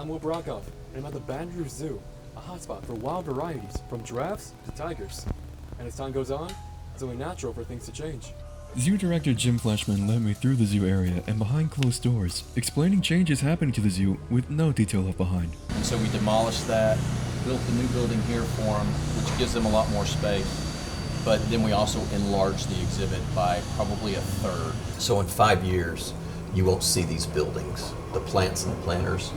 Will Brokoff, and I'm at the Baton Rouge Zoo, a hotspot for wild varieties, from giraffes to tigers. And as time goes on, it's only natural for things to change. Zoo Director Jim Fleshman led me through the zoo area and behind closed doors, explaining changes happening to the zoo with no detail left behind. And so we demolished that, built the new building here for them, which gives them a lot more space. But then we also enlarged the exhibit by probably a third. So in 5 years, you won't see these buildings. The plants and the planters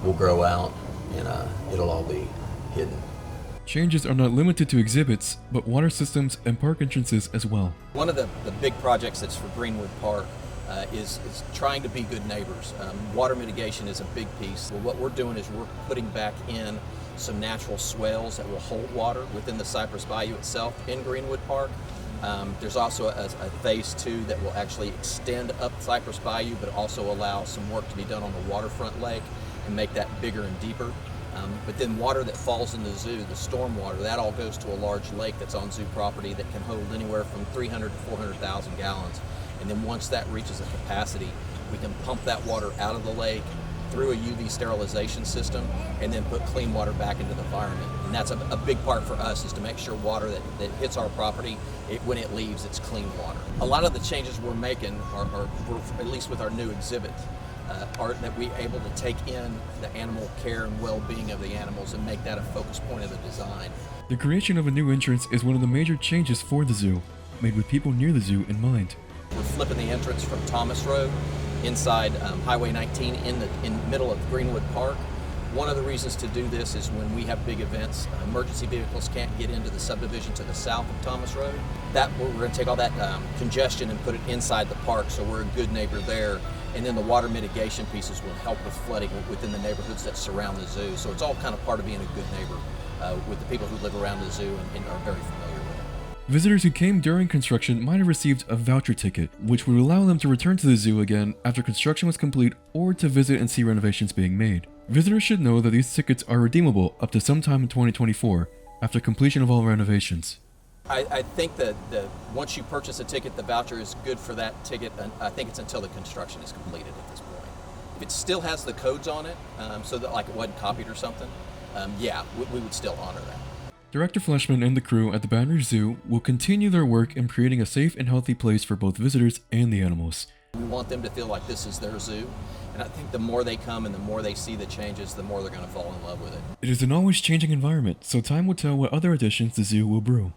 will grow out, and it'll all be hidden. Changes are not limited to exhibits, but water systems and park entrances as well. One of the big projects that's for Greenwood Park is trying to be good neighbors. Water mitigation is a big piece. Well, what we're doing is we're putting back in some natural swales that will hold water within the Cypress Bayou itself in Greenwood Park. There's also a phase 2 that will actually extend up Cypress Bayou, but also allow some work to be done on the waterfront lake and make that bigger and deeper. But then water that falls in the zoo, the storm water, that all goes to a large lake that's on zoo property that can hold anywhere from 300 to 400,000 gallons. And then once that reaches a capacity, we can pump that water out of the lake through a UV sterilization system and then put clean water back into the environment. And that's a big part for us, is to make sure water that hits our property, when it leaves, it's clean water. A lot of the changes we're making are at least with our new exhibit, are that we're able to take in the animal care and well-being of the animals and make that a focus point of the design. The creation of a new entrance is one of the major changes for the zoo, made with people near the zoo in mind. We're flipping the entrance from Thomas Road inside Highway 19 in the middle of Greenwood Park. One of the reasons to do this is when we have big events, emergency vehicles can't get into the subdivision to the south of Thomas Road. We're going to take all that congestion and put it inside the park, so we're a good neighbor there. And then the water mitigation pieces will help with flooding within the neighborhoods that surround the zoo. So it's all kind of part of being a good neighbor with the people who live around the zoo and are very familiar with it. Visitors who came during construction might have received a voucher ticket, which would allow them to return to the zoo again after construction was complete or to visit and see renovations being made. Visitors should know that these tickets are redeemable up to sometime in 2024 after completion of all renovations. I think that once you purchase a ticket, the voucher is good for that ticket, and I think it's until the construction is completed at this point. If it still has the codes on it, so that like it wasn't copied or something, yeah, we would still honor that. Director Fleshman and the crew at the Baton Rouge Zoo will continue their work in creating a safe and healthy place for both visitors and the animals. We want them to feel like this is their zoo, and I think the more they come and the more they see the changes, the more they're going to fall in love with it. It is an always changing environment, so time will tell what other additions the zoo will brew.